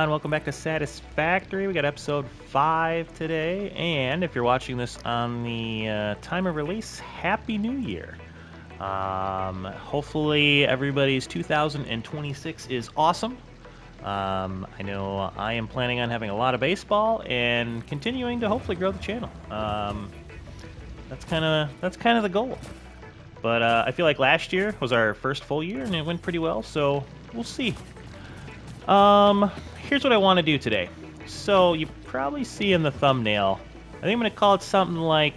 on? Welcome back to Satisfactory. We got episode 5 today, and if you're watching this on the time of release, Happy New Year. Hopefully everybody's 2026 is awesome. I know I am planning on having a lot of baseball and continuing to hopefully grow the channel. That's kind of the goal. But I feel like last year was our first full year, and it went pretty well, so we'll see. Here's what I want to do today. So you probably see in the thumbnail, I think I'm going to call it something like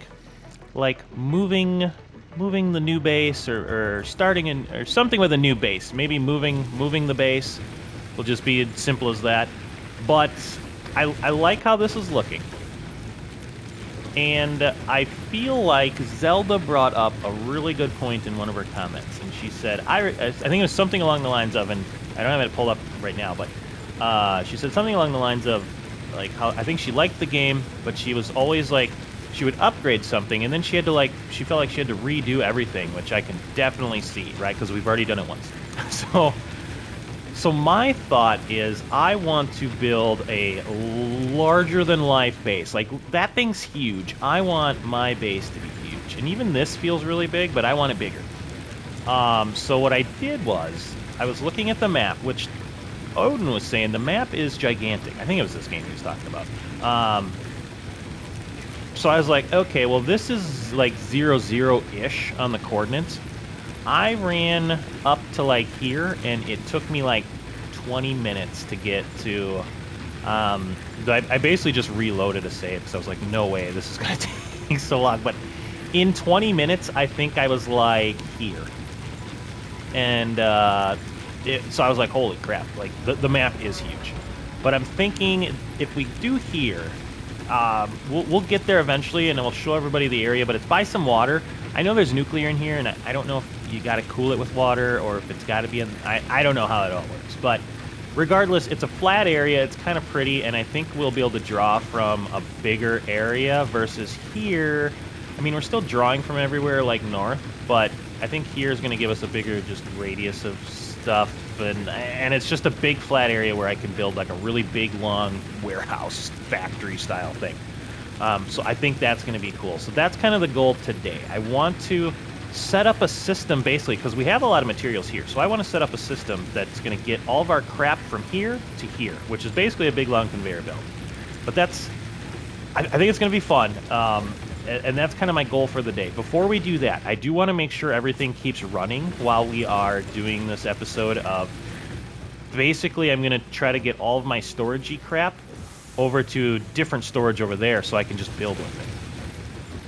moving the new base or starting in or something with a new base. Maybe moving the base will just be as simple as that. But I like how this is looking. And I feel like Zelda brought up a really good point in one of her comments, and she said, I think it was something along the lines of, and I don't have it pulled up right now, but she said something along the lines of, like, how I think she liked the game, but she was always like, she would upgrade something, and then she had to she felt like she had to redo everything, which I can definitely see, right? Because we've already done it once. So my thought is I want to build a larger-than-life base. Like, that thing's huge. I want my base to be huge. And even this feels really big, but I want it bigger. So what I did was, I was looking at the map, which Odin was saying the map is gigantic. I think it was this game he was talking about. So I was like, okay, well, this is like 0-0-ish on the coordinates. I ran up to like here, and it took me like 20 minutes to get to. I basically just reloaded a save because I was like, no way, this is gonna take so long. But in 20 minutes, I think I was like here, and so I was like, holy crap! Like the map is huge. But I'm thinking if we do here, we'll get there eventually, and we'll show everybody the area. But it's by some water. I know there's nuclear in here, and I don't know if you got to cool it with water or if it's got to be in. I don't know how it all works, but regardless, it's a flat area. It's kind of pretty, and I think we'll be able to draw from a bigger area versus here. I mean, we're still drawing from everywhere like north, but I think here is going to give us a bigger just radius of stuff, and it's just a big flat area where I can build like a really big, long warehouse factory style thing. So I think that's going to be cool. So that's kind of the goal today. I want to set up a system basically because we have a lot of materials here. So I want to set up a system that's going to get all of our crap from here to here, which is basically a big long conveyor belt. But I think it's going to be fun. And that's kind of my goal for the day. Before we do that, I do want to make sure everything keeps running while we are doing this episode of basically I'm going to try to get all of my storagey crap over to different storage over there so I can just build with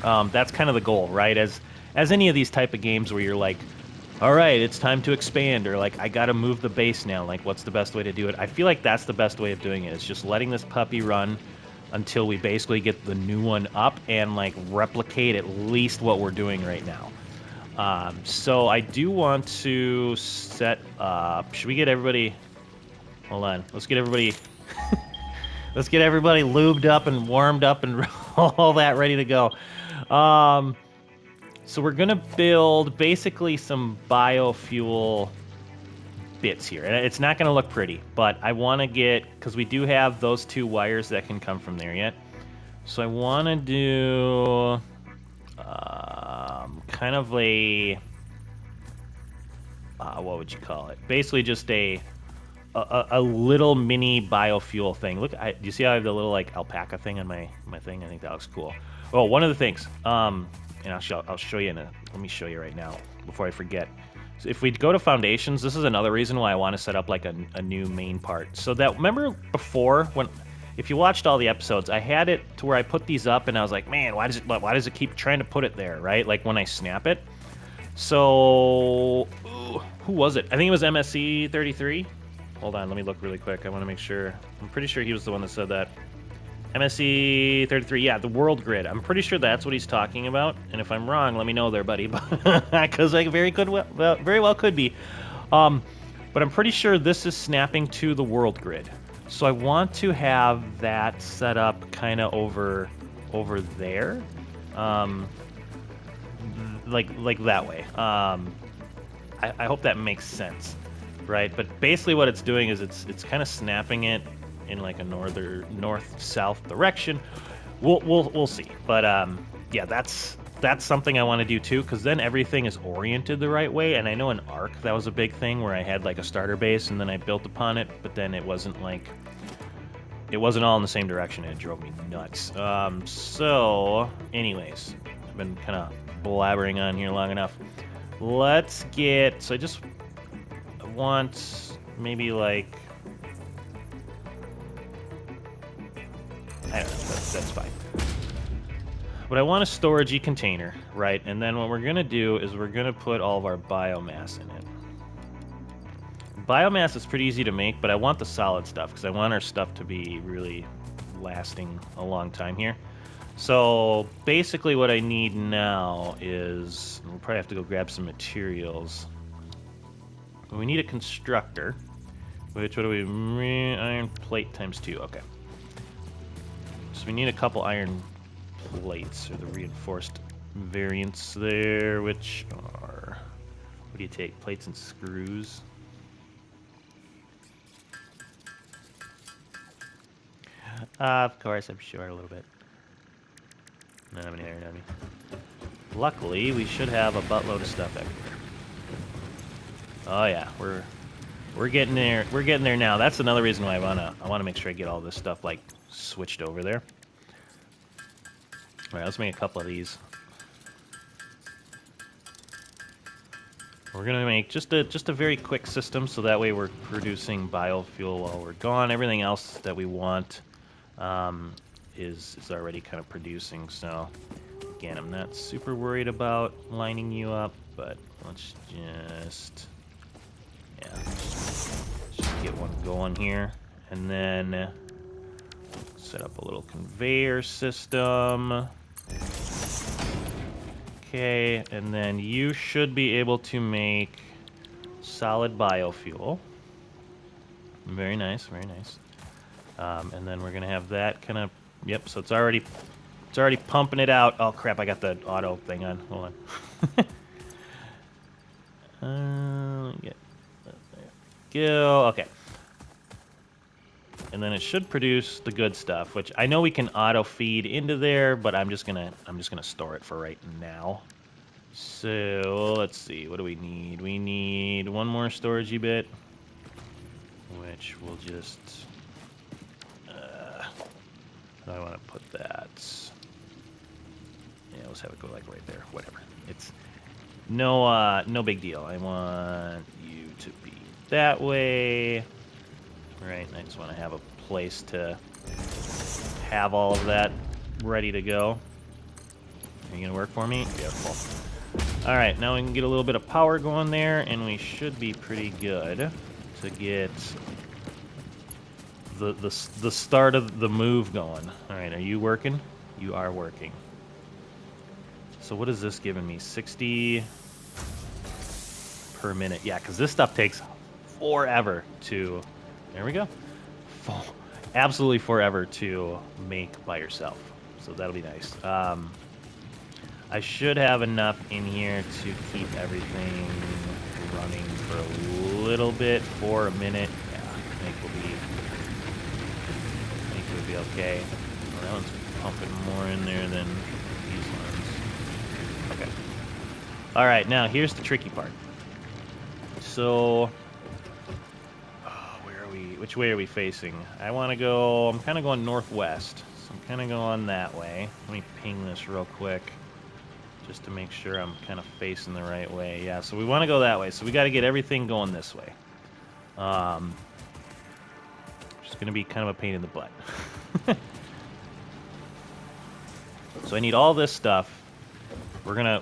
it. That's kind of the goal, right? As any of these type of games where you're like, all right, it's time to expand, or like, I got to move the base now. Like, what's the best way to do it? I feel like that's the best way of doing it. It's just letting this puppy run until we basically get the new one up and like replicate at least what we're doing right now. So I do want to set up, should we get everybody, hold on, let's get everybody... Let's get everybody lubed up and warmed up and all that ready to go. So we're going to build basically some biofuel bits here. And it's not going to look pretty, but I want to get, because we do have those 2 wires that can come from there yet. So I want to do kind of a, what would you call it? Basically just a little mini biofuel thing. Look, do you see how I have the little like alpaca thing on my thing? I think that looks cool. Oh, one of the things, and I'll show you let me show you right now before I forget. So if we go to foundations, this is another reason why I want to set up like a new main part. So that, remember before if you watched all the episodes, I had it to where I put these up and I was like, man, why does it keep trying to put it there, right? Like when I snap it. So who was it? I think it was MSC 33. Hold on, let me look really quick. I want to make sure. I'm pretty sure he was the one that said that. MSC 33, yeah, the world grid. I'm pretty sure that's what he's talking about. And if I'm wrong, let me know there, buddy. Because I very well could be. But I'm pretty sure this is snapping to the world grid. So I want to have that set up kind of over there. Like that way. I hope that makes sense. Right, but basically what it's doing is it's kind of snapping it in like a north-south direction. We'll see. But yeah, that's something I want to do too, because then everything is oriented the right way. And I know in Ark that was a big thing where I had like a starter base and then I built upon it, but then it wasn't all in the same direction, and it drove me nuts. So anyways, I've been kind of blabbering on here long enough. Let's get, so I just want maybe like, I don't know, that's fine. But I want a storagey container, right? And then what we're gonna do is we're gonna put all of our biomass in it. Biomass is pretty easy to make, but I want the solid stuff because I want our stuff to be really lasting a long time here. So basically what I need now is, we'll probably have to go grab some materials. We need a constructor, which, what do we, iron plate times 2, okay. So we need a couple iron plates, or the reinforced variants there, which are, what do you take, plates and screws? Of course, I'm short a little bit. Not have any iron on me. Luckily, we should have a buttload of stuff everywhere. Oh yeah, we're getting there. We're getting there now. That's another reason why I wanna make sure I get all this stuff like switched over there. All right, let's make a couple of these. We're gonna make just a very quick system, so that way we're producing biofuel while we're gone. Everything else that we want is already kind of producing. So again, I'm not super worried about lining you up, but let's just get one going here, and then set up a little conveyor system. Okay, and then you should be able to make solid biofuel. Very nice, very nice. And then we're gonna have that kind of, yep, so it's already pumping it out. Oh crap, I got the auto thing on. Hold on. There go. Okay. And then it should produce the good stuff, which I know we can auto feed into there, but I'm just gonna store it for right now. So let's see, what do we need? We need one more storagey bit, which we'll just how do I want to put that? Yeah, let's have it go like right there. Whatever. It's no big deal. I want you to be that way. Right, and I just want to have a place to have all of that ready to go. Are you gonna work for me? Beautiful. All right, now we can get a little bit of power going there, and we should be pretty good to get the start of the move going. All right, are you working? You are working. So what is this giving me? 60 per minute. Yeah, because this stuff takes forever to... There we go. Absolutely forever to make by yourself. So that'll be nice. I should have enough in here to keep everything running for a little bit, for a minute. Yeah, I think we'll be okay. Well, that one's pumping more in there than these ones. Okay. All right, now here's the tricky part. So, where are we? Which way are we facing? I want to go. I'm kind of going northwest, so I'm kind of going that way. Let me ping this real quick, just to make sure I'm kind of facing the right way. Yeah, so we want to go that way. So we got to get everything going this way. Just gonna be kind of a pain in the butt. So I need all this stuff. We're gonna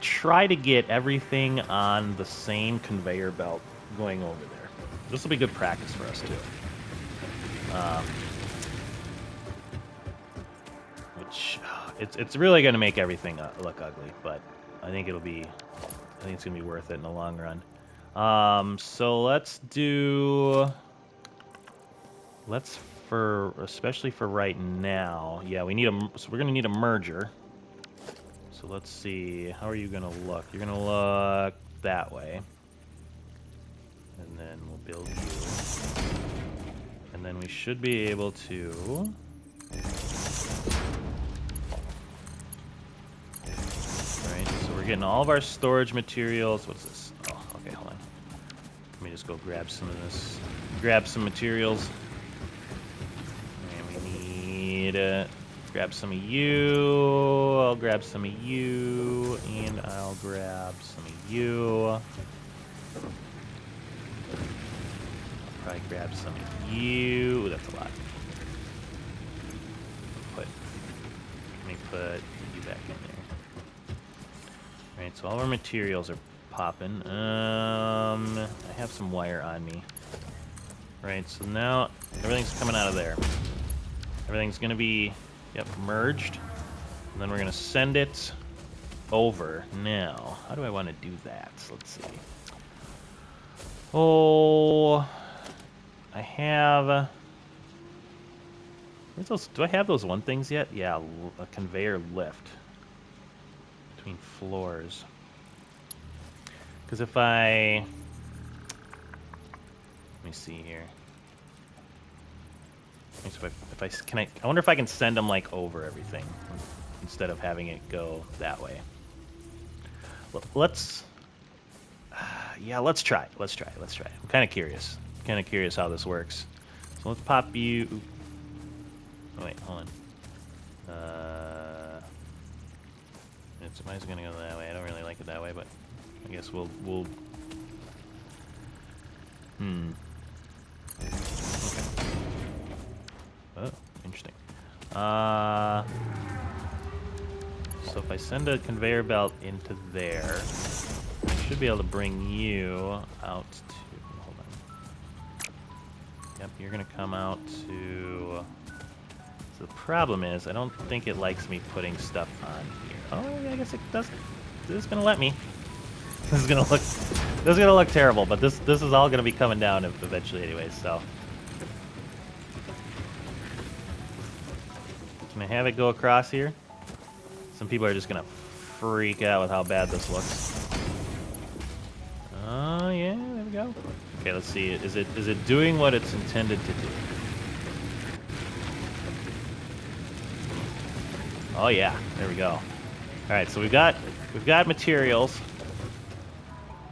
try to get everything on the same conveyor belt going over there. This will be good practice for us too. Which it's really gonna make everything look ugly, but I think it's gonna be worth it in the long run. So especially for right now, yeah, so we're gonna need a merger. So let's see, how are you gonna look? You're gonna look that way. And then we'll build you. And then we should be able to... Alright, so we're getting all of our storage materials. What's this? Oh, okay, hold on. Let me just go grab some of this. Grab some materials. And we need... grab some of you. I'll grab some of you. And I'll grab some of you. I'll probably grab some of you. That's a lot. Let me put you back in there. Alright, so all our materials are popping. I have some wire on me. Right, so now everything's coming out of there. Everything's gonna be, yep, merged. And then we're gonna send it over. Now, how do I want to do that? So let's see. Oh, I have... where's those, do I have those one things yet? Yeah, a conveyor lift between floors. Because if I... let me see here. So if I wonder if I can send them like over everything instead of having it go that way. Let's... yeah, let's try. Let's try. I'm kind of curious. How this works. So let's pop you... oh, wait, hold on. Somebody's gonna go that way. I don't really like it that way, but I guess we'll... Okay. Oh, interesting. So if I send a conveyor belt into there, I should be able to bring you out to... hold on. Yep, you're gonna come out to... so the problem is, I don't think it likes me putting stuff on here. Oh, yeah, I guess it does. This is gonna let me. This is gonna look terrible, but this is all gonna be coming down eventually, anyways. So, can I have it go across here? Some people are just gonna freak out with how bad this looks. Oh yeah, there we go. Okay, let's see. Is it doing what it's intended to do? Oh yeah, there we go. All right, so we've got materials.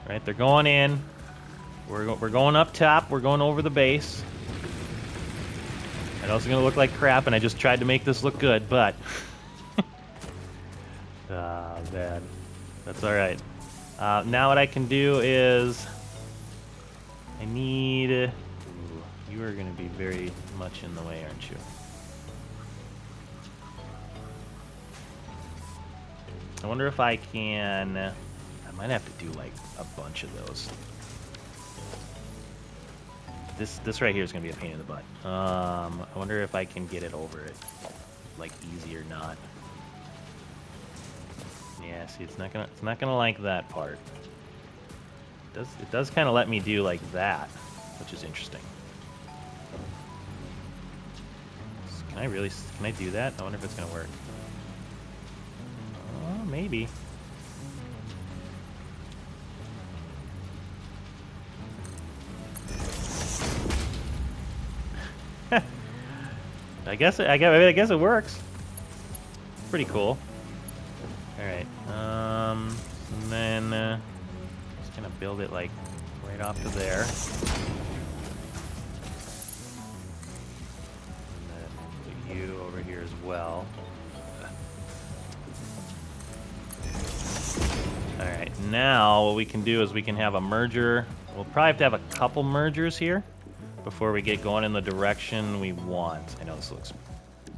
Right, they're going in. We're going up top. We're going over the base. I know it's gonna look like crap, and I just tried to make this look good, but ah, man, that's all right. Now what I can do is I need. Ooh, you are gonna be very much in the way, aren't you? I wonder if I can... I might have to do, like, a bunch of those. This right here is going to be a pain in the butt. I wonder if I can get it over it. Like, easy or not. Yeah, see, it's not gonna like that part. It does kind of let me do, like, that, which is interesting. Can I do that? I wonder if it's going to work. Maybe. I guess it works. Pretty cool. All right. And then just gonna build it like right off to there. And then put you over here as well. Alright, now what we can do is we can have a merger. We'll probably have to have a couple mergers here before we get going in the direction we want. I know this looks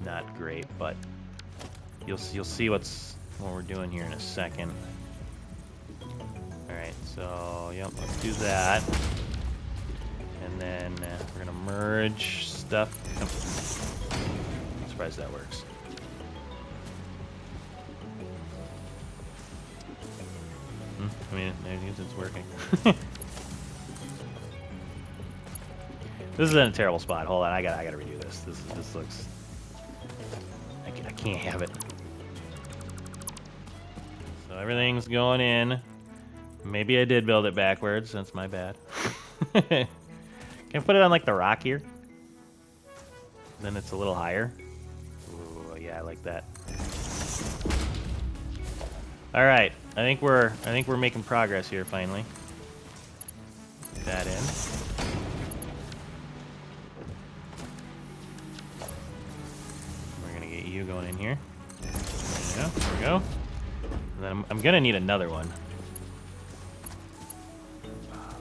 not great, but you'll see what we're doing here in a second. Alright, so, yep, let's do that. And then we're going to merge stuff. I'm surprised that works. I mean, I guess it's working. This is in a terrible spot. Hold on, I gotta redo this. This looks... I can't have it. So everything's going in. Maybe I did build it backwards. That's my bad. Can I put it on like the rock here? Then it's a little higher. Ooh, yeah, I like that. All right, I think we're making progress here finally. Put that in. We're gonna get you going in here. There we go. And then I'm gonna need another one.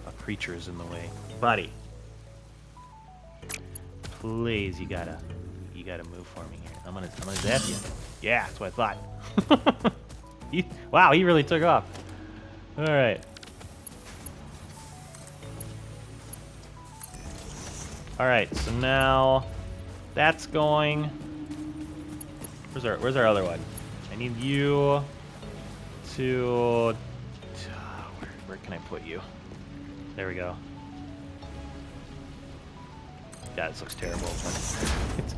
A creature is in the way, buddy. Please, you gotta move for me here. I'm gonna zap you. Yeah, that's what I thought. Wow, he really took off. All right. All right, so now that's going. Where's our other one? I need you to. Where can I put you? There we go. God, this looks terrible. But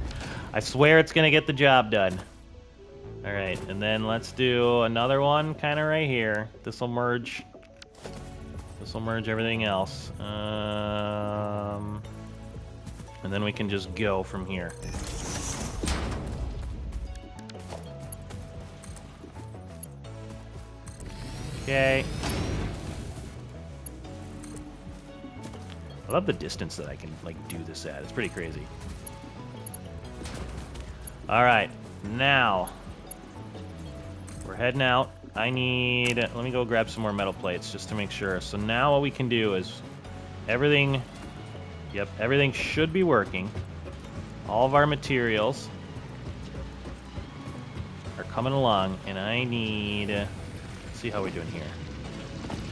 I swear it's gonna get the job done. All right, and then let's do another one, kind of right here. This will merge. This will merge everything else. And then we can just go from here. Okay. I love the distance that I can like do this at. It's pretty crazy. All right, now we're heading out. I need. Let me go grab some more metal plates just to make sure. So now what we can do is everything. Yep, everything should be working. All of our materials are coming along, and I need. Let's see how we're doing here.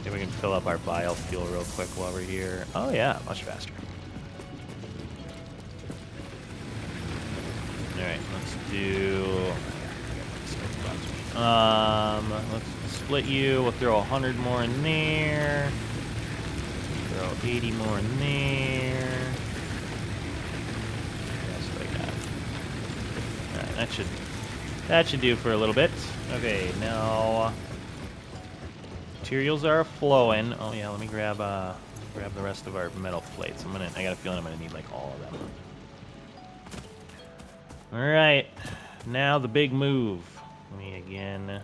Maybe we can fill up our biofuel real quick while we're here. Oh yeah, much faster. All right, let's do. Let's split you. We'll throw 100 more in there. Throw 80 more in there. That's what I got. All right, that should do for a little bit. Okay, now materials are flowing. Oh yeah, let me grab the rest of our metal plates. I got a feeling I'm gonna need like all of them. All right, now the big move. Let me again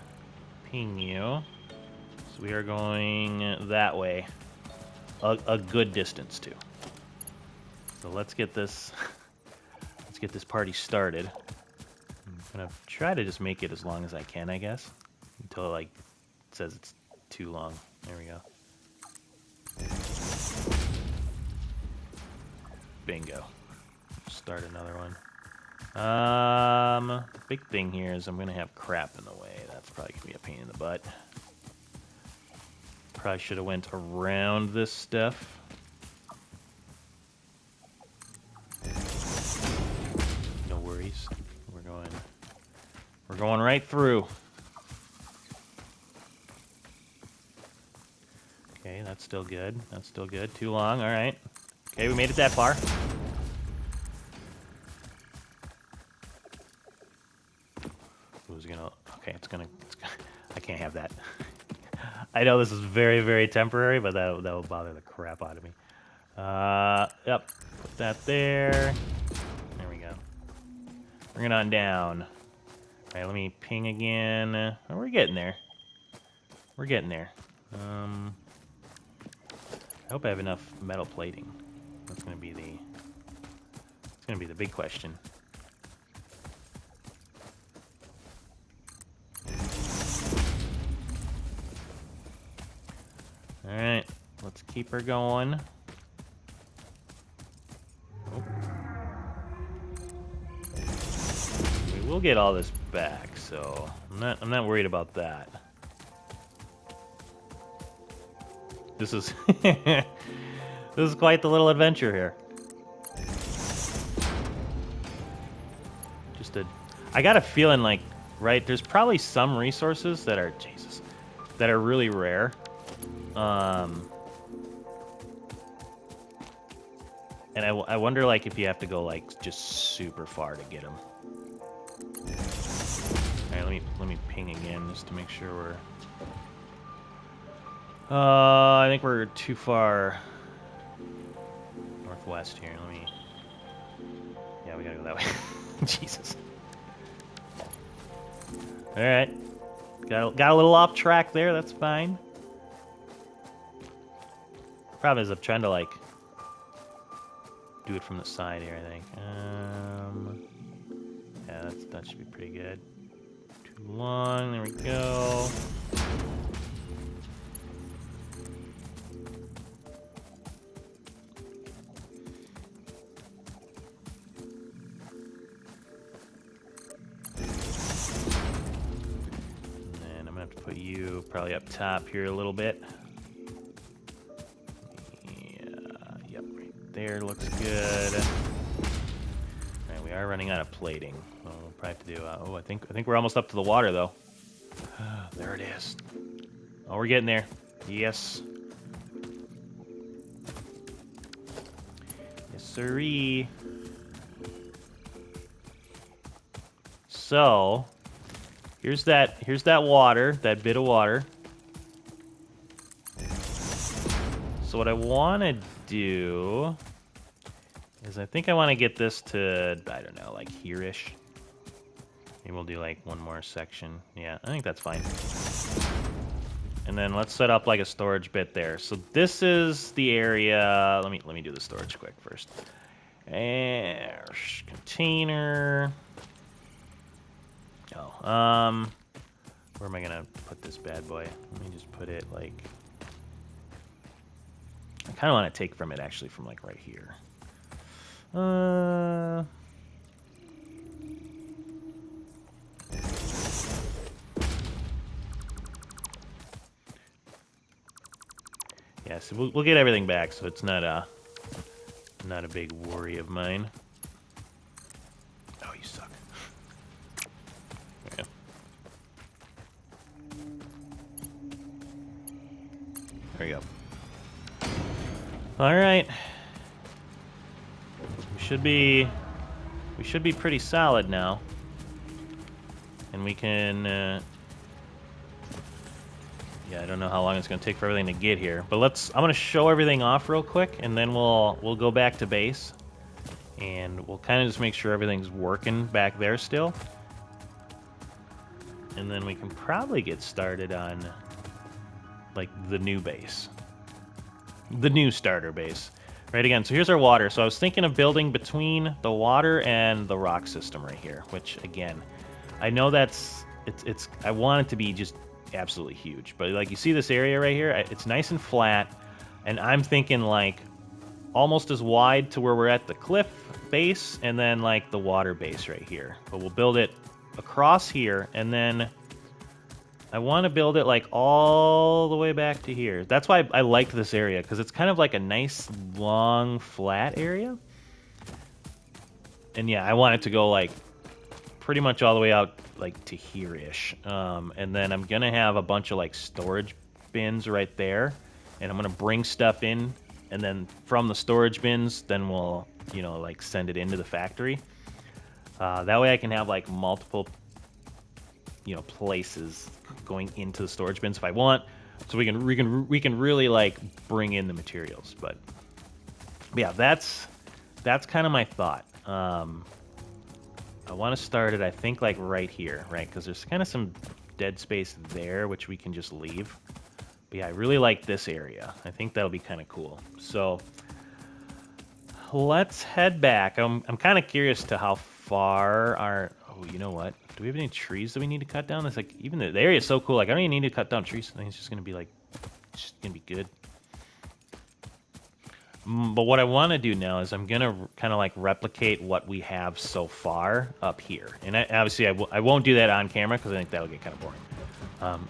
ping you. So we are going that way. A good distance too. So let's get this party started. I'm gonna try to just make it as long as I can, I guess. Until it says it's too long. There we go. Bingo. Start another one. The big thing here is I'm gonna have crap in the way. That's probably gonna be a pain in the butt. Probably should have went around this stuff. No worries. We're going right through. Okay, that's still good. That's still good. Too long. All right. Okay, we made it that far. Okay, it's gonna. I can't have that. I know this is very, very temporary, but that will bother the crap out of me. Yep. Put that there. There we go. Bring it on down. All right, let me ping again. Oh, we're getting there. We're getting there. I hope I have enough metal plating. That's gonna be the big question. All right, let's keep her going. Oh. We will get all this back, so I'm not worried about that. This is this is quite the little adventure here. I got a feeling like, right, there's probably some resources that are that are really rare. And I wonder like if you have to go like just super far to get them. All right, let me ping again just to make sure we're. I think we're too far northwest here. Yeah, we gotta go that way. Jesus. All right. Got a little off track there. That's fine. Problem is, I'm trying to like do it from the side here. I think. Yeah, that should be pretty good. Too long. There we go. Put you probably up top here a little bit. Yeah, yep, right there looks good. All right, we are running out of plating. Well, we'll probably have to do. Oh, I think we're almost up to the water though. There it is. Oh, we're getting there. Yes. Yes, sirree. So. Here's that water, that bit of water. So what I want to do is I think I want to get this to, I don't know, like here-ish. Maybe we'll do like one more section. Yeah, I think that's fine. And then let's set up like a storage bit there. So this is the area. Let me do the storage quick first. And container. Oh, where am I gonna put this bad boy? Let me just put it like. I kind of want to take from it actually from like right here. Yeah, so we'll get everything back, so it's not a big worry of mine. Oh, you suck. Okay. There you go. All right. We should be pretty solid now, and we can. Yeah, I don't know how long it's going to take for everything to get here, but I'm going to show everything off real quick, and then we'll go back to base, and we'll kind of just make sure everything's working back there still, and then we can probably get started on like the new base, the new starter base. Right, again, so here's our water. So I was thinking of building between the water and the rock system right here, which again, I know it's I want it to be just absolutely huge, but like you see this area right here, it's nice and flat, and I'm thinking like almost as wide to where we're at the cliff base, and then like the water base right here. But we'll build it across here, and then I want to build it like all the way back to here. That's why I like this area, because it's kind of like a nice long flat area. And yeah, I want it to go like pretty much all the way out like to here-ish. And then I'm gonna have a bunch of like storage bins right there, and I'm gonna bring stuff in, and then from the storage bins, then we'll, you know, like send it into the factory. That way I can have like multiple, you know, places going into the storage bins if I want, so we can really like bring in the materials. But yeah, that's kind of my thought. I want to start it, I think, like right here, right? Because there's kind of some dead space there, which we can just leave. But yeah, I really like this area. I think that'll be kind of cool. So let's head back. I'm kind of curious to how far our... Oh, you know what? Do we have any trees that we need to cut down? It's like, even the area is so cool. Like, I don't even need to cut down trees. I think it's just going to be like, it's just going to be good. But what I want to do now is I'm going to kind of like replicate what we have so far up here. And obviously I won't do that on camera because I think that'll get kind of boring.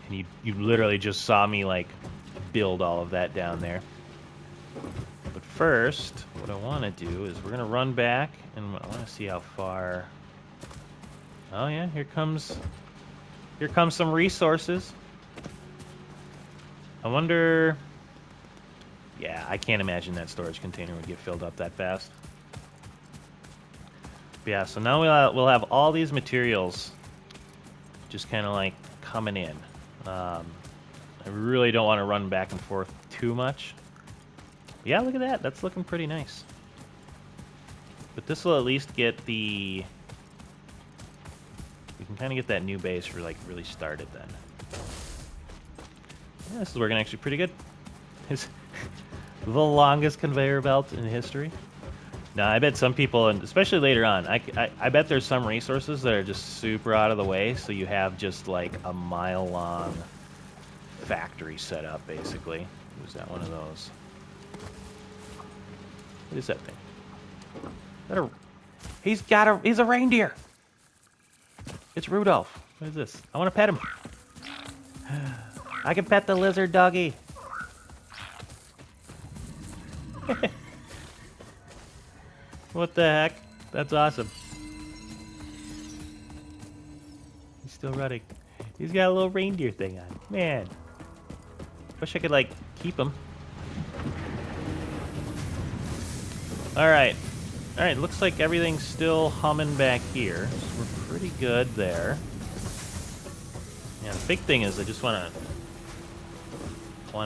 And you literally just saw me like build all of that down there. But first, what I want to do is we're going to run back, and I want to see how far... Oh yeah, here comes some resources. I wonder... Yeah, I can't imagine that storage container would get filled up that fast. But yeah, so now we'll have all these materials just kind of like coming in. I really don't want to run back and forth too much. Yeah, look at that. That's looking pretty nice. But this will at least get the... We can kind of get that new base for, like, really started then. Yeah, this is working actually pretty good. It's the longest conveyor belt in history. Now, I bet some people, and especially later on, I bet there's some resources that are just super out of the way, so you have just like a mile-long factory set up, basically. Who's that one of those? What is that thing? Is that he's a reindeer! It's Rudolph. What is this? I want to pet him. I can pet the lizard doggy. What the heck? That's awesome. He's still running. He's got a little reindeer thing on. Man. Wish I could, like, keep him. Alright. Alright, looks like everything's still humming back here. So we're pretty good there. Yeah, the big thing is I just want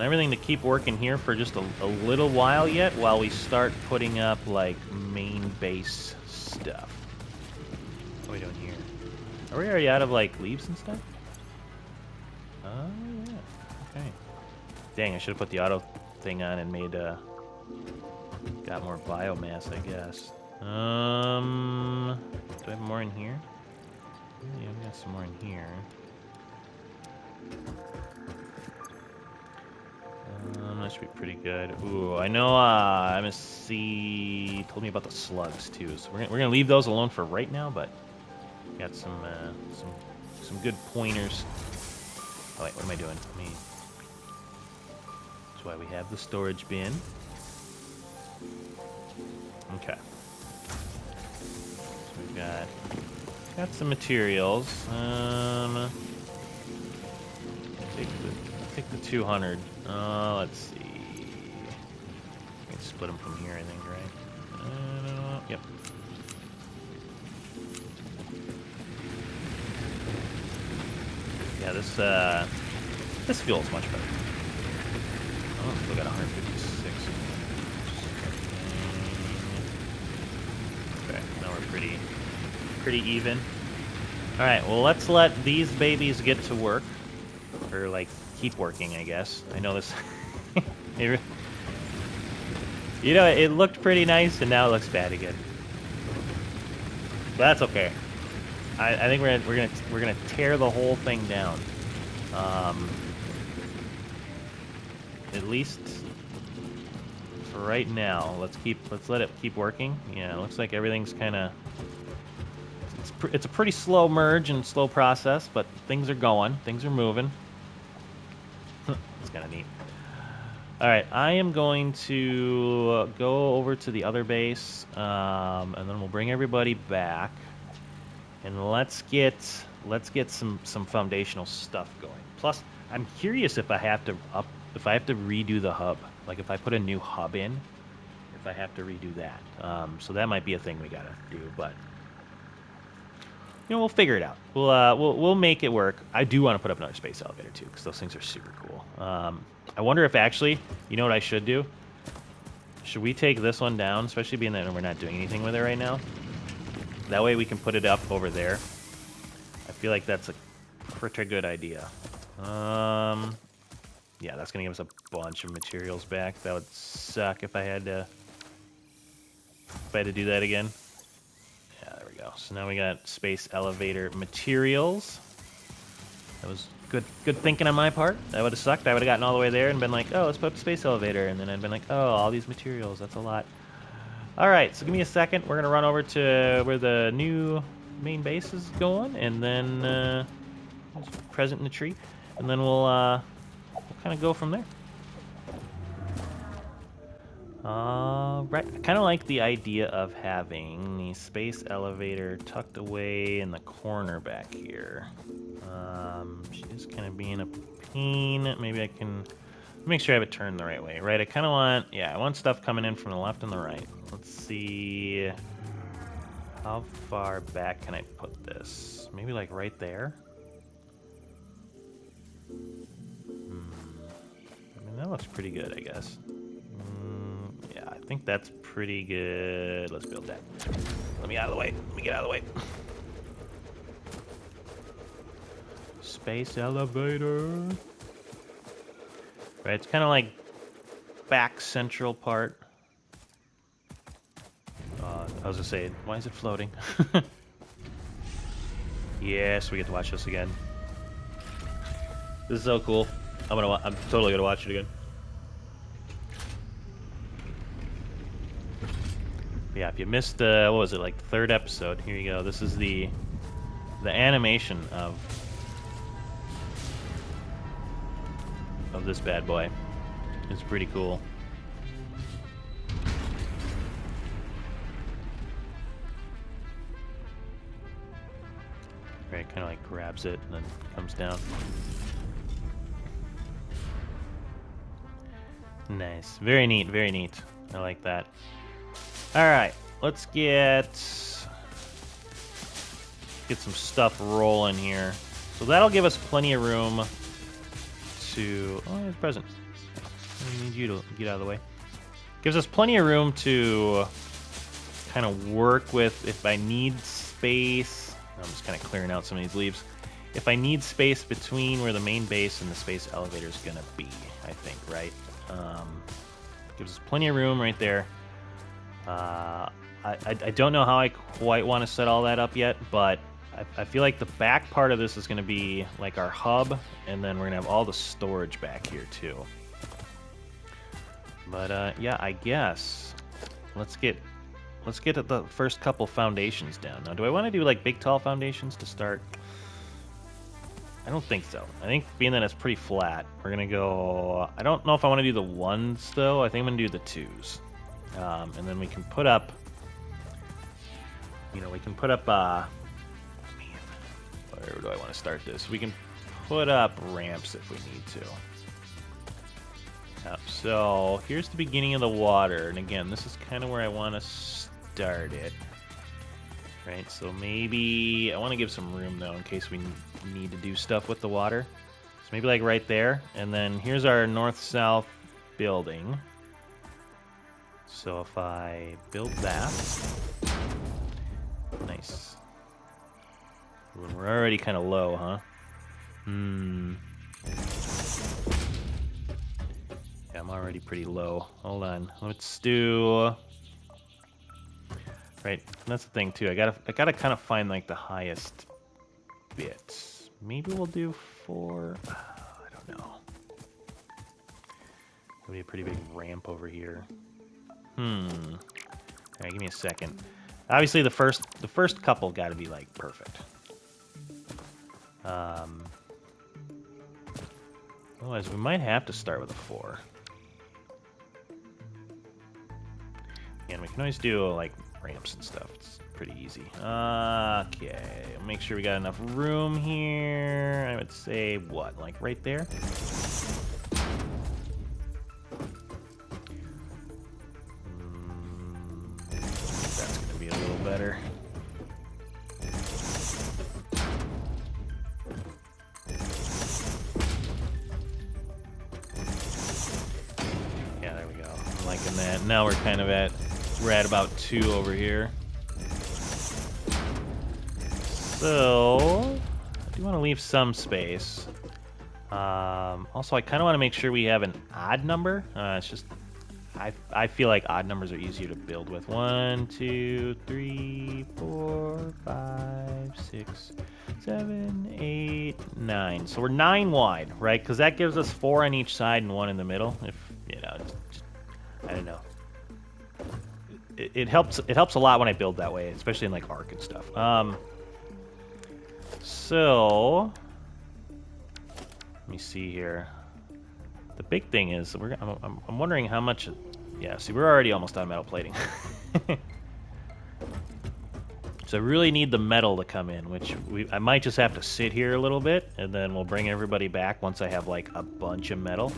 everything to keep working here for just a little while yet while we start putting up, like, main base stuff. What are we doing here? Are we already out of, like, leaves and stuff? Oh, yeah. Okay. Dang, I should have put the auto thing on and made, got more biomass, I guess. Do I have more in here? Yeah, I've got some more in here. That should be pretty good. Ooh, I know, MSC told me about the slugs, too, so we're gonna leave those alone for right now, but got some good pointers. Oh, wait, what am I doing? That's why we have the storage bin. Okay. So we've got some materials. Take the 200. Let's see. We can split them from here, I think, right? Yep. Yeah, this fuel's much better. Oh, still got 156. Okay, now we're pretty even. All right, well, let's let these babies get to work, or like keep working, I guess. I know this. You know, it looked pretty nice, and now it looks bad again. But that's okay. I think we're gonna tear the whole thing down. At least for right now. Let's let it keep working. Yeah, it looks like everything's kind of. It's a pretty slow merge and slow process, but things are going. Things are moving. It's kind of neat. All right, I am going to go over to the other base, and then we'll bring everybody back, and let's get some foundational stuff going. Plus, I'm curious if I have to redo the hub, like if I put a new hub in, if I have to redo that. So that might be a thing we gotta do, but you know, we'll figure it out. We'll make it work. I do want to put up another space elevator too, because those things are super cool. I wonder if actually, you know what I should do? Should we take this one down, especially being that we're not doing anything with it right now? That way we can put it up over there. I feel like that's a pretty good idea. Yeah, that's gonna give us a bunch of materials back. That would suck if I had to do that again. Yeah, there we go. So now we got space elevator materials. That was good thinking on my part. That would have sucked. I would have gotten all the way there and been like, oh, let's put up a space elevator. And then I'd been like, oh, all these materials. That's a lot. All right, so give me a second. We're going to run over to where the new main base is going. And then present in the tree. And then we'll kind of go from there. Right. I kind of like the idea of having the space elevator tucked away in the corner back here. She's kind of being a pain. Maybe I can make sure I have it turned the right way, right? I kind of want, yeah, I want stuff coming in from the left and the right. Let's see. How far back can I put this? Maybe like right there? I mean, that looks pretty good, I guess. Yeah, I think that's pretty good. Let's build that. Let me out of the way. Let me get out of the way. Space elevator. Right, it's kind of like back central part. I was gonna say, why is it floating? Yes, we get to watch this again. This is so cool. I'm totally gonna watch it again. Yeah, if you missed the, what was it, like the third episode, here you go. This is the animation of this bad boy. It's pretty cool. Right, kind of like grabs it and then comes down. Nice. Very neat, very neat. I like that. Alright, let's get some stuff rolling here. So that'll give us plenty of room to... Oh, there's a present. I need you to get out of the way. Gives us plenty of room to kind of work with if I need space. I'm just kind of clearing out some of these leaves. If I need space between where the main base and the space elevator is going to be, I think, right? Gives us plenty of room right there. I don't know how I quite want to set all that up yet, but I feel like the back part of this is going to be like our hub, and then we're going to have all the storage back here too. But yeah, I guess let's get the first couple foundations down. Now, do I want to do like big tall foundations to start? I don't think so. I think being that it's pretty flat, we're gonna go. I don't know if I want to do the ones though. I think I'm gonna do the twos, and then we can put up. You know, we can put up. Man, where do I want to start this? We can put up ramps if we need to. Yep, so here's the beginning of the water, and again, this is kind of where I want to start it. Right, so maybe I want to give some room though in case we need to do stuff with the water. So maybe like right there, and then here's our north-south building. So if I build that, nice. We're already kind of low, huh? Yeah, I'm already pretty low. Hold on, let's do. Right, that's the thing too. I gotta kind of find like the highest bits. Maybe we'll do 4. I don't know. It'll be a pretty big ramp over here. Alright, give me a second. Obviously, the first couple got to be like perfect. Otherwise, we might have to start with a 4. And we can always do like ramps and stuff. It's pretty easy. Okay, make sure we got enough room here. I would say what, like right there? That's gonna be a little better. Yeah, there we go. I'm liking that. Now we're kind of we're at about 2 over here. So, I do want to leave some space. Also, I kind of want to make sure we have an odd number. It's just, I feel like odd numbers are easier to build with. 1, 2, 3, 4, 5, 6, 7, 8, 9. So we're 9 wide, right? Because that gives us 4 on each side and 1 in the middle. If, you know, I don't know. It helps a lot when I build that way, especially in like Ark and stuff. So let me see here. The big thing is I'm wondering how much. Yeah, see, we're already almost on metal plating. So I really need the metal to come in, which I might just have to sit here a little bit, and then we'll bring everybody back once I have like a bunch of metal.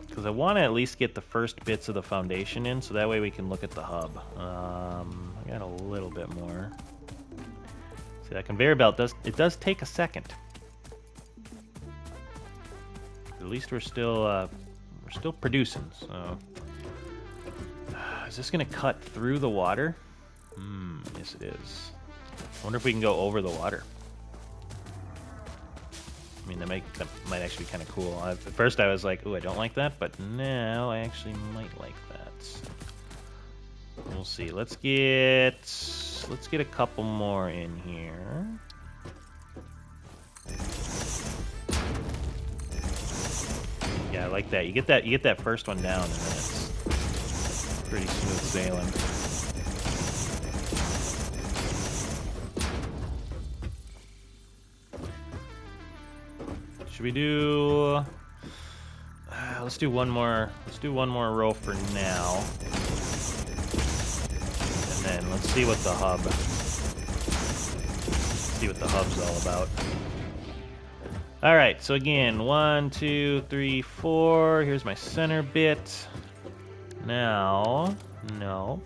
Because I want to at least get the first bits of the foundation in, so that way we can look at the hub. I got a little bit more. See, that conveyor belt does take a second. At least we're still producing. So Is this gonna cut through the water? Yes it is. I wonder if we can go over the water. I mean, that might actually be kind of cool. At first I was like, ooh, I don't like that, but now I actually might like that. We'll see. Let's get a couple more in here. Yeah, I like that. You get that first one down, and then it's pretty smooth sailing. Should we do? Let's do one more. Let's do one more row for now, and then let's see what the hub's all about. All right. So again, 1, 2, 3, 4. Here's my center bit. Now, no.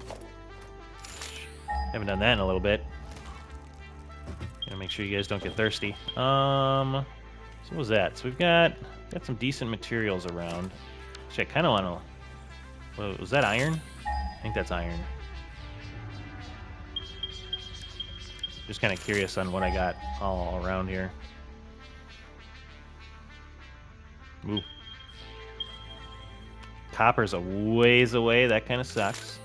Haven't done that in a little bit. Gotta make sure you guys don't get thirsty. So what was that? So we've got some decent materials around. Actually, I kind of want to... Was that iron? I think that's iron. Just kind of curious on what I got all around here. Ooh. Copper's a ways away. That kind of sucks.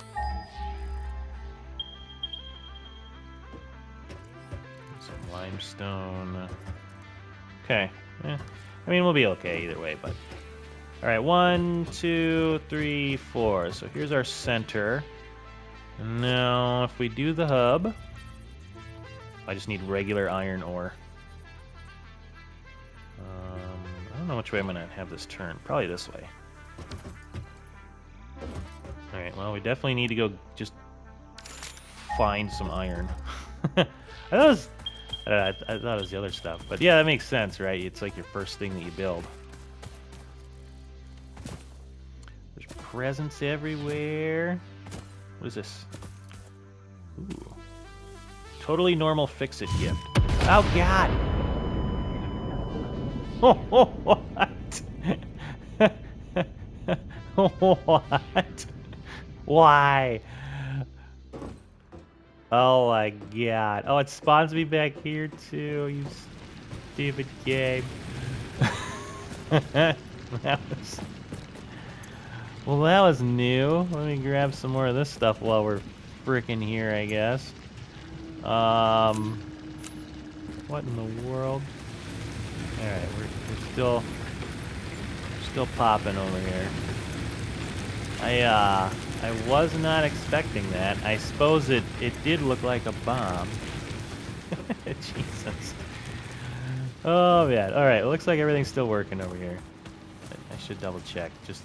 Some limestone. Okay. I mean, we'll be okay either way, but... All right, 1, 2, 3, 4. So here's our center. Now, if we do the hub... I just need regular iron ore. I don't know which way I'm going to have this turn. Probably this way. All right, well, we definitely need to go just find some iron. I thought it was the other stuff. But yeah, that makes sense, right? It's like your first thing that you build. There's presents everywhere. What is this? Ooh. Totally normal fix-it gift. Oh, God! Oh, what? What? Why? Oh my God. Oh, it spawns me back here too, you stupid game. That was new. Let me grab some more of this stuff while we're freaking here, I guess. What in the world? Alright, we're still popping over here. I was not expecting that. I suppose it did look like a bomb. Jesus. Oh man. Alright, it looks like everything's still working over here. I should double check. Just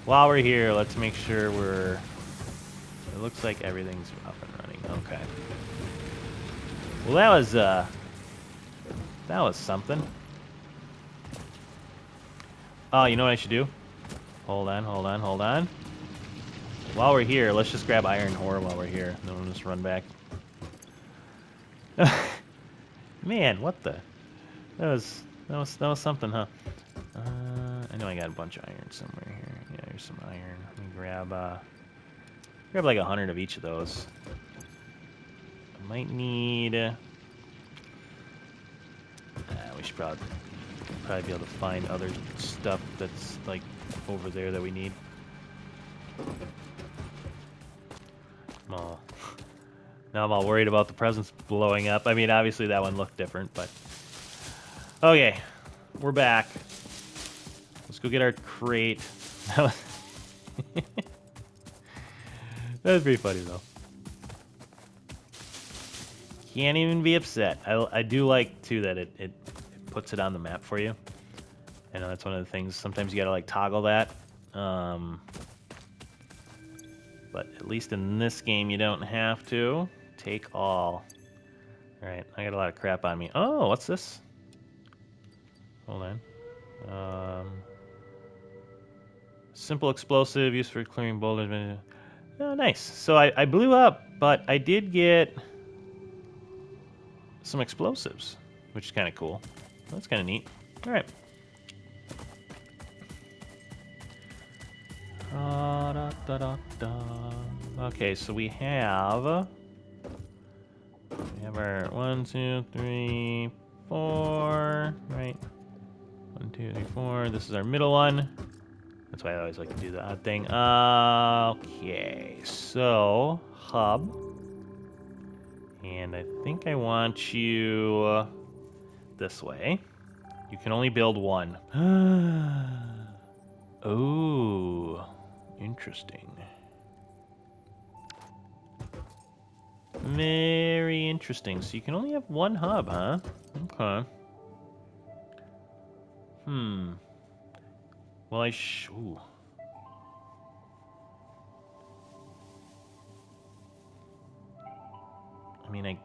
while we're here, let's make sure it looks like everything's up and running. Okay. Well, that was something. Oh, you know what I should do? Hold on. While we're here, let's just grab iron ore while we're here. Then we'll just run back. Man, what the? That was something, huh? I know I got a bunch of iron somewhere here. Yeah, there's some iron. Let me grab like 100 of each of those. I might need. We should probably be able to find other stuff that's like over there that we need. Now I'm all worried about the presents blowing up. I mean, obviously that one looked different, but okay, we're back. Let's go get our crate. That was pretty funny though. Can't even be upset. I do like too that it puts it on the map for you. I know that's one of the things. Sometimes you gotta like toggle that. But at least in this game you don't have to. Take all. Alright, I got a lot of crap on me. Oh, what's this? Hold on. Simple explosive used for clearing boulders. Oh, nice. So I blew up, but I did get some explosives, which is kind of cool. That's kind of neat. All right. Da, da, da. Okay, so we have our 1, 2, 3, 4, right? 1, 2, 3, 4. This is our middle one. That's why I always like to do the odd thing. Okay, so hub. And I think I want you this way. You can only build one. Oh, interesting. Very interesting. So you can only have one hub, huh? Okay. Well, ooh. I mean, I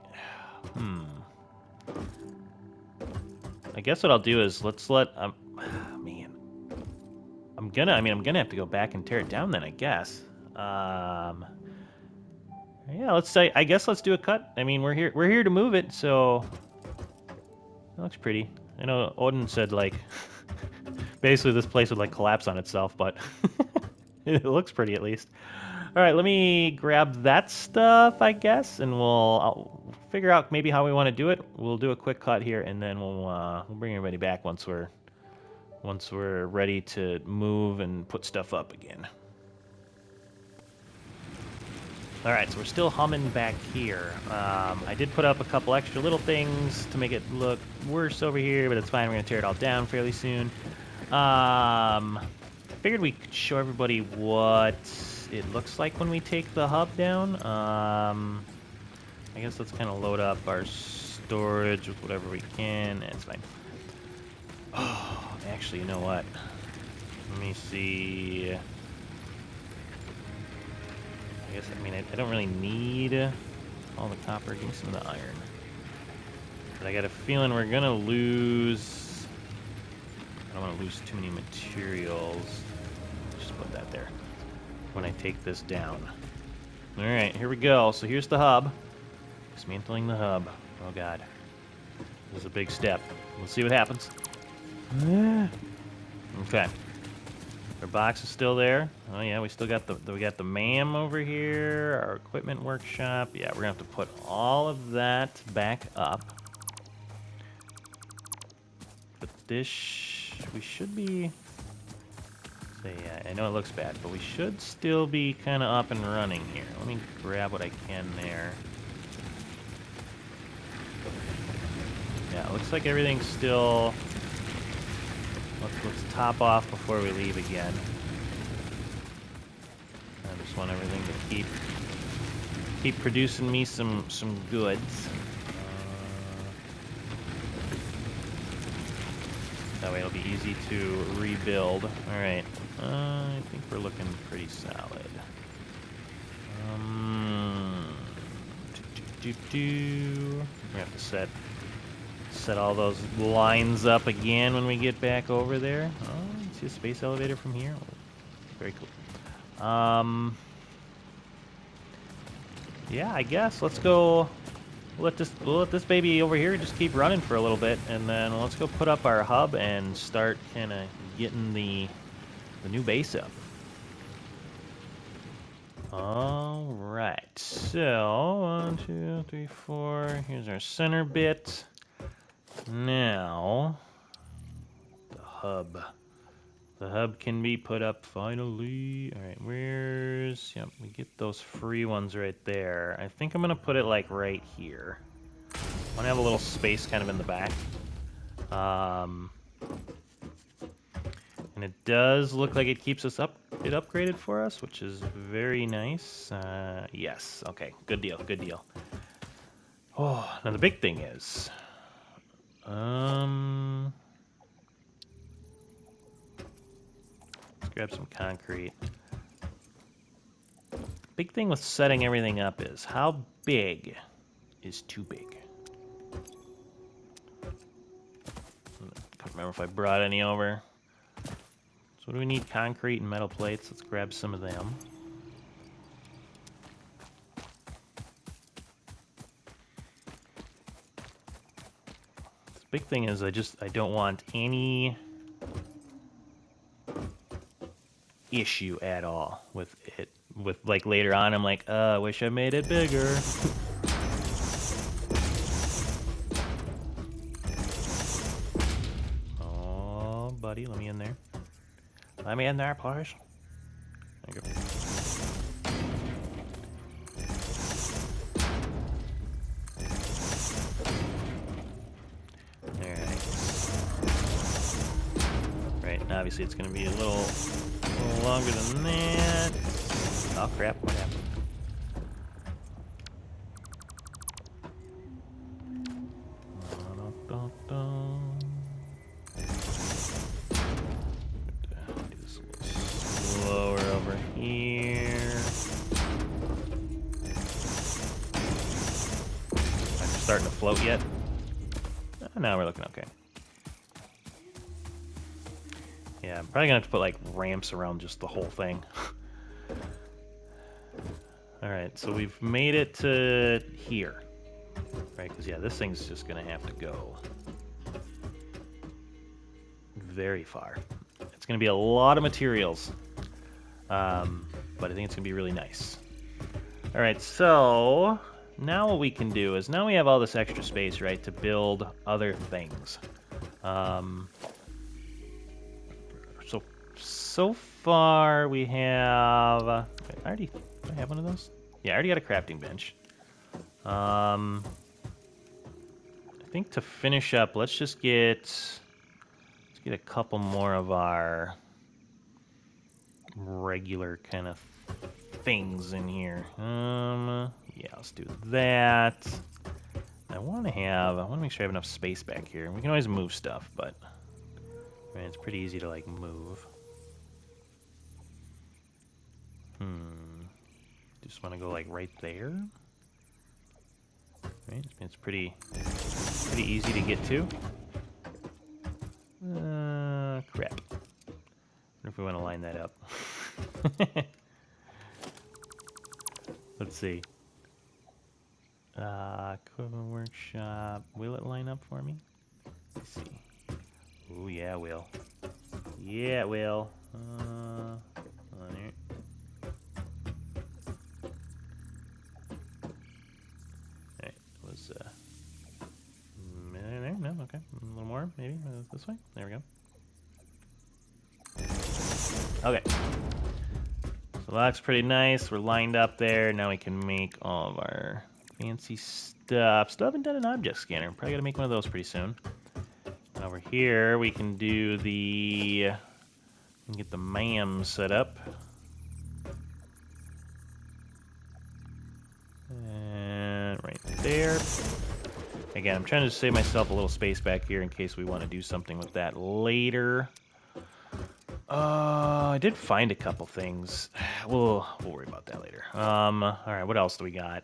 guess what I'll do is let's let man. I'm gonna have to go back and tear it down then, I guess. Yeah, I guess let's do a cut. I mean, we're here to move it, so it looks pretty. I know Odin said like basically this place would like collapse on itself, but it looks pretty at least. All right, let me grab that stuff, I guess, and I'll figure out maybe how we want to do it. We'll do a quick cut here, and then we'll bring everybody back once we're ready to move and put stuff up again. All right, so we're still humming back here. I did put up a couple extra little things to make it look worse over here, but it's fine. We're gonna tear it all down fairly soon. Figured we could show everybody what it looks like when we take the hub down. I guess let's kind of load up our storage with whatever we can. It's fine. Oh, actually, you know what? Let me see. I don't really need all the copper. Give me some of the iron. But I got a feeling we're gonna lose. I don't want to lose too many materials. Just put that there. When I take this down. All right, here we go. So here's the hub. Dismantling the hub. Oh god, this is a big step. Let's see what happens. Okay. Our box is still there. Oh yeah, we still got the MAM over here, our equipment workshop. Yeah, we're gonna have to put all of that back up. But this, we should be. So yeah, I know it looks bad, but we should still be kind of up and running here. Let me grab what I can there. Yeah, it looks like everything's still. Let's top off before we leave again. I just want everything to keep producing me some goods. That way it'll be easy to rebuild. All right, I think we're looking pretty solid. We have to set all those lines up again when we get back over there. Oh, you see a space elevator from here? Oh, very cool. Yeah, I guess let's go. We'll let this baby over here just keep running for a little bit, and then let's go put up our hub and start kind of getting the new base up. All right, so 1, 2, 3, 4. Here's our center bit. Now, the hub. The hub can be put up finally. All right, yep, we get those free ones right there. I think I'm gonna put it like right here. I want to have a little space kind of in the back. And it does look like it keeps us upgraded for us, which is very nice. Yes, okay, good deal, good deal. Oh, now the big thing is, let's grab some concrete. Big thing with setting everything up is how big is too big. Can't remember if I brought any over. So what do we need? Concrete and metal plates. Let's grab some of them. The big thing is I don't want any issue at all with it. With like later on, I'm like, I wish I made it bigger. Oh, buddy, let me in there. Let me in there, please. There you go. Alright. Right, obviously it's going to be a little longer than that. Oh, crap, what happened? Do this a little slower over here. Am I starting to float yet? No, we're looking okay. Yeah, I'm probably gonna have to put like ramps around just the whole thing. Alright, so we've made it to here. Right, because yeah, this thing's just gonna have to go very far. It's gonna be a lot of materials. But I think it's gonna be really nice. Alright, so now what we can do is now we have all this extra space, right, to build other things. So far we have... Wait, do I have one of those? Yeah, I already got a crafting bench. I think to finish up, let's get a couple more of our regular kind of things in here. Yeah, let's do that. I want to make sure I have enough space back here. We can always move stuff, but man, it's pretty easy to like move. Just want to go like right there. Right, it's pretty easy to get to. Crap. Wonder if we want to line that up. Let's see. Equipment workshop. Will it line up for me? Let's see. Oh yeah, it will. Yeah, it will. Hold on here. Alright, was there? No, okay. A little more, maybe this way. There we go. Okay. So that's pretty nice. We're lined up there. Now we can make all of our fancy stuff. Still haven't done an object scanner. Probably gotta make one of those pretty soon. And over here, we can do get the MAM set up. And right there. Again, I'm trying to save myself a little space back here in case we want to do something with that later. I did find a couple things. We'll worry about that later. All right, what else do we got?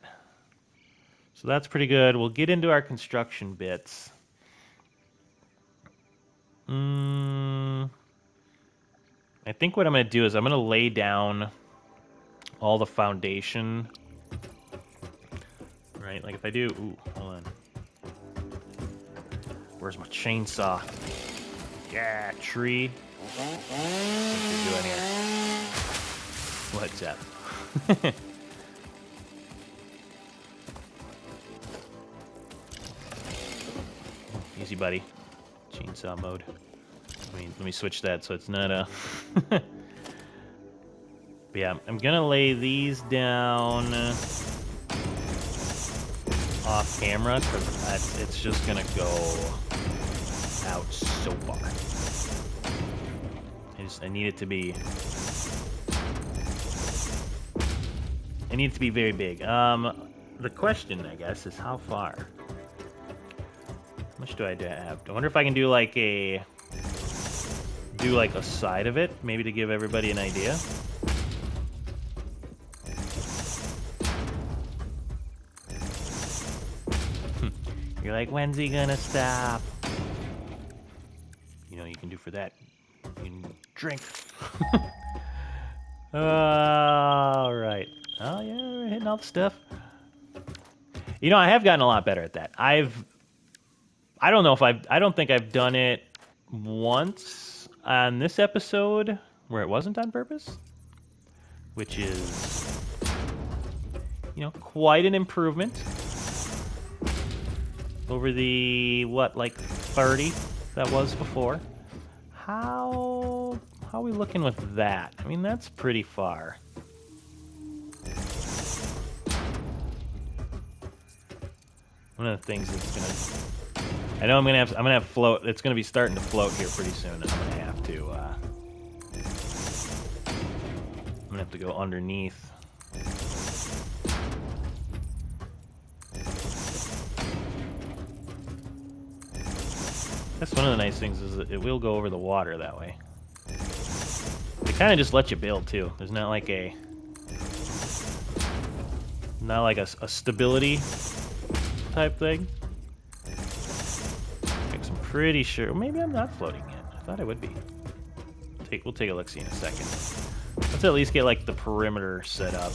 So that's pretty good. We'll get into our construction bits. I think what I'm going to do is I'm going to lay down all the foundation. Right, like if I do... Ooh, hold on. Where's my chainsaw? Yeah, tree. What you doing here? What's up? Easy, buddy. Chainsaw mode. Let me switch that so it's not a... But yeah, I'm gonna lay these down off camera because it's just gonna go out so far. I need it to be... I need it to be very big. The question, I guess, is how far? How much do I have? I wonder if I can do like a side of it, maybe to give everybody an idea. You're like, when's he gonna stop? You know what you can do for that? You can drink. All right. Oh yeah, we're hitting all the stuff. You know, I have gotten a lot better at that. I don't think I've done it once on this episode where it wasn't on purpose, which is, you know, quite an improvement over the, what, like 30 that was before. How are we looking with that? I mean, that's pretty far. One of the things that's gonna, I know I'm gonna have float. It's gonna be starting to float here pretty soon, and I'm gonna have to go underneath. That's one of the nice things is that it will go over the water that way. They kind of just let you build too. There's not like a stability type thing. Like I'm pretty sure. Maybe I'm not floating yet. I thought I would be. We'll take a look see in a second. Let's at least get like the perimeter set up.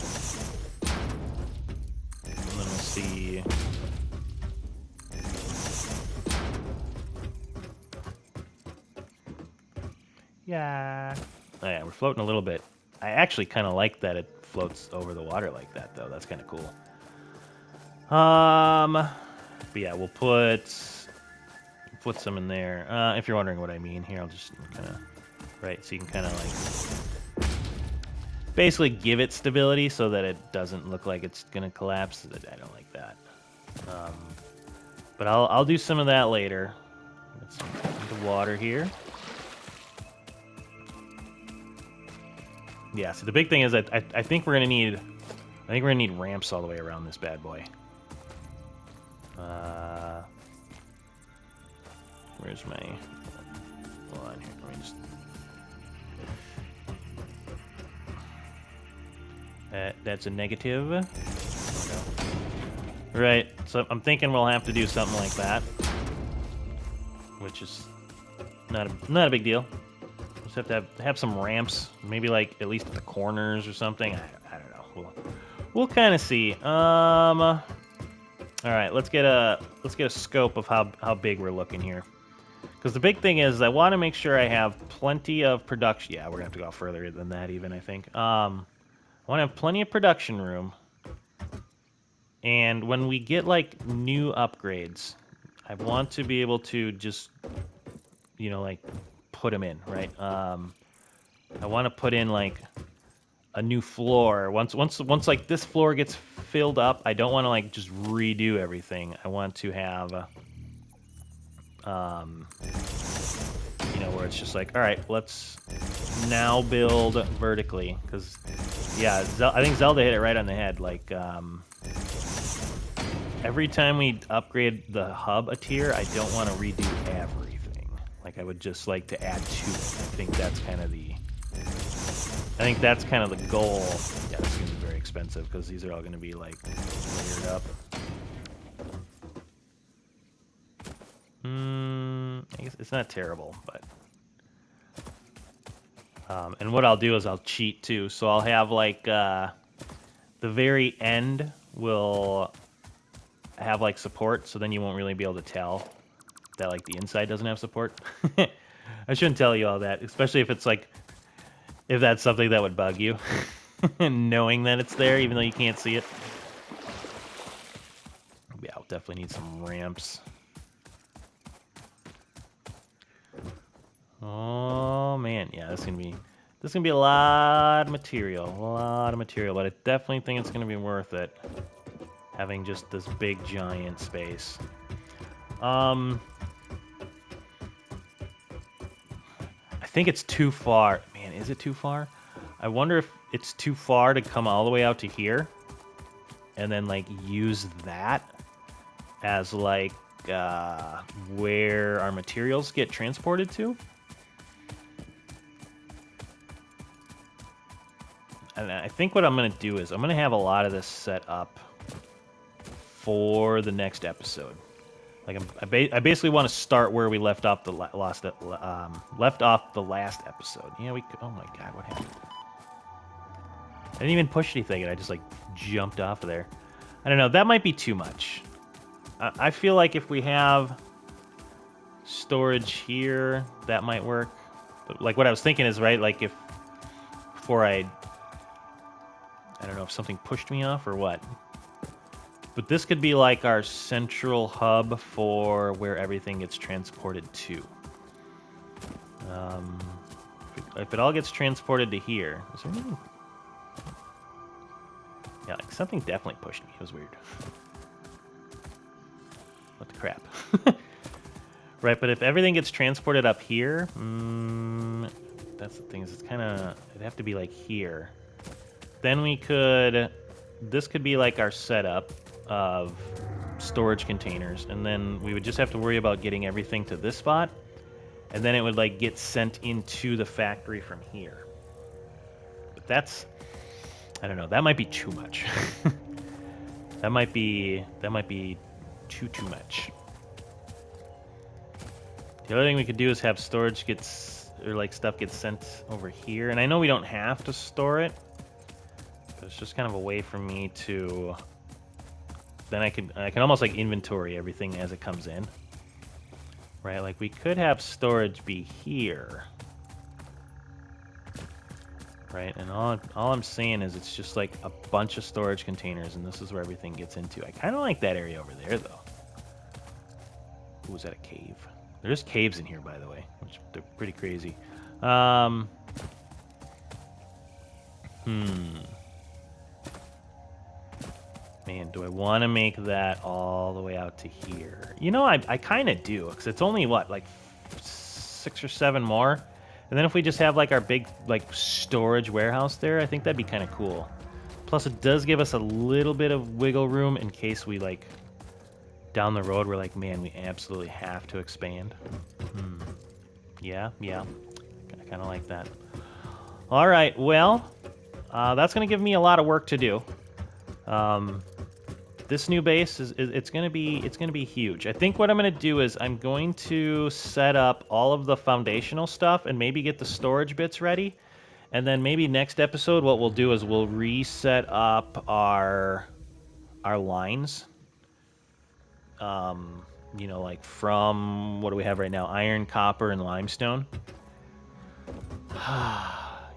And then we'll see. Yeah. Oh yeah, we're floating a little bit. I actually kind of like that it floats over the water like that, though. That's kind of cool. But yeah, we'll put some in there. If you're wondering what I mean, here I'll just kind of right, so you can kind of like basically give it stability so that it doesn't look like it's gonna collapse. I don't like that. But I'll do some of that later. Get some the water here. Yeah, so the big thing is that I think we're gonna need ramps all the way around this bad boy. Where's my hold on here? Let me just that's a negative. There we go. Right, so I'm thinking we'll have to do something like that, which is not a big deal. Just have to have some ramps, maybe like at least at the corners or something. I don't know. We'll kind of see. All right, let's get a scope of how big we're looking here. Because the big thing is I want to make sure I have plenty of production. Yeah, we're gonna have to go further than that even, I think. I want to have plenty of production room. And when we get like new upgrades, I want to be able to just, you know, like put them in, right? I want to put in like a new floor. Once like this floor gets filled up, I don't want to like just redo everything. I want to have you know, where it's just like, all right, let's now build vertically, because yeah, I think Zelda hit it right on the head. Like every time we upgrade the hub a tier, I don't want to redo everything. Like I would just like to add to it. I think that's kind of the goal. Yeah, it's gonna be very expensive because these are all gonna be like layered up. I guess it's not terrible, but and what I'll do is I'll cheat too. So I'll have like the very end will have like support, so then you won't really be able to tell that like the inside doesn't have support. I shouldn't tell you all that, especially if it's like if that's something that would bug you, knowing that it's there even though you can't see it. Yeah, I'll definitely need some ramps. Oh man, yeah, this is gonna be a lot of material, but I definitely think it's gonna be worth it, having just this big giant space. I think it's too far. Man, is it too far? I wonder if it's too far to come all the way out to here, and then like use that as like where our materials get transported to. And I think what I'm going to do is I'm going to have a lot of this set up for the next episode. Like I basically want to start where we left off the last episode. Yeah, oh my god, what happened? I didn't even push anything, and I just like jumped off of there. I don't know. That might be too much. I feel like if we have storage here, that might work. But like what I was thinking is right. Like if before I don't know if something pushed me off or what. But this could be like our central hub for where everything gets transported to. If it all gets transported to here, is there anything? Yeah, like something definitely pushed me. It was weird. What the crap? Right, but if everything gets transported up here, that's the thing. Is it's kind of it'd have to be like here. Then we could. This could be like our setup of storage containers, and then we would just have to worry about getting everything to this spot, and then it would like get sent into the factory from here. But that's, I don't know, that might be too much. that might be too much. The other thing we could do is have storage stuff gets sent over here, and I know we don't have to store it, but it's just kind of a way for me to. Then I can almost like inventory everything as it comes in. Right, like we could have storage be here. Right, and all I'm saying is it's just like a bunch of storage containers, and this is where everything gets into. I kind of like that area over there, though. Ooh, is that a cave? There's caves in here, by the way, which they're pretty crazy. Man, do I want to make that all the way out to here? You know, I kind of do, because it's only, what, like 6 or 7 more? And then if we just have, like, our big, like, storage warehouse there, I think that'd be kind of cool. Plus, it does give us a little bit of wiggle room in case we, like, down the road, we're like, man, we absolutely have to expand. Yeah. I kind of like that. All right, well, that's going to give me a lot of work to do. This new base it's gonna be huge. I think what I'm gonna do is I'm going to set up all of the foundational stuff and maybe get the storage bits ready, and then maybe next episode what we'll do is we'll reset up our lines. You know, like from what do we have right now? Iron, copper, and limestone.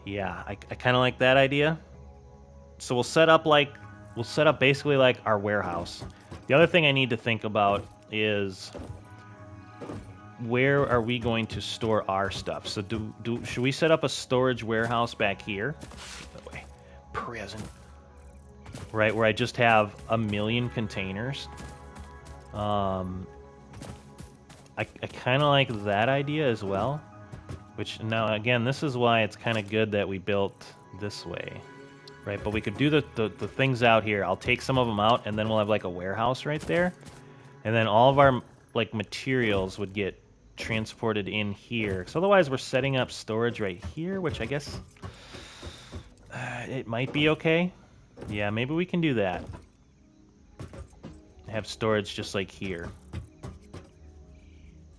Yeah, I kind of like that idea. So we'll set up basically like our warehouse. The other thing I need to think about is where are we going to store our stuff? So should we set up a storage warehouse back here? That way. Prison. Right, where I just have 1,000,000 containers. I kind of like that idea as well. Which, now, again, this is why it's kind of good that we built this way. Right, but we could do the things out here. I'll take some of them out, and then we'll have, like, a warehouse right there. And then all of our, like, materials would get transported in here. Because otherwise we're setting up storage right here, which I guess it might be okay. Yeah, maybe we can do that. Have storage just like here.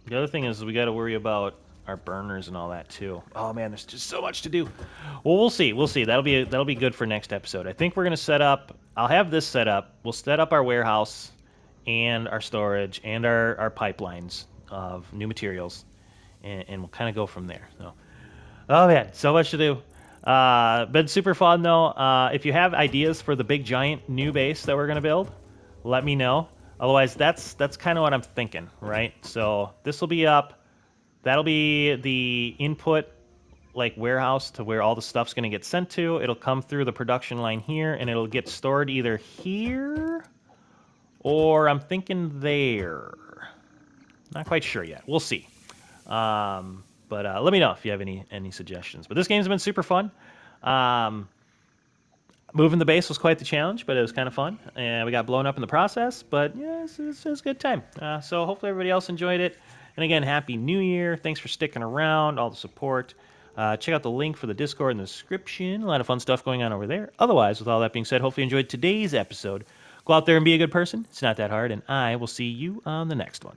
The other thing is we got to worry about our burners and all that too. Oh man, there's just so much to do. Well, we'll see. That'll be good for next episode. I think we're gonna set up. I'll have this set up. We'll set up our warehouse and our storage and our pipelines of new materials, and we'll kind of go from there. So, oh man, so much to do. Been super fun though. If you have ideas for the big giant new base that we're gonna build, let me know. Otherwise, that's kind of what I'm thinking, right? So this will be up. That'll be the input, like, warehouse to where all the stuff's going to get sent to. It'll come through the production line here, and it'll get stored either here or I'm thinking there. Not quite sure yet. We'll see. But let me know if you have any suggestions. But this game's been super fun. Moving the base was quite the challenge, but it was kind of fun. And we got blown up in the process, but yeah, it was a good time. So hopefully everybody else enjoyed it. And again, Happy New Year. Thanks for sticking around, all the support. Check out the link for the Discord in the description. A lot of fun stuff going on over there. Otherwise, with all that being said, hopefully you enjoyed today's episode. Go out there and be a good person. It's not that hard, and I will see you on the next one.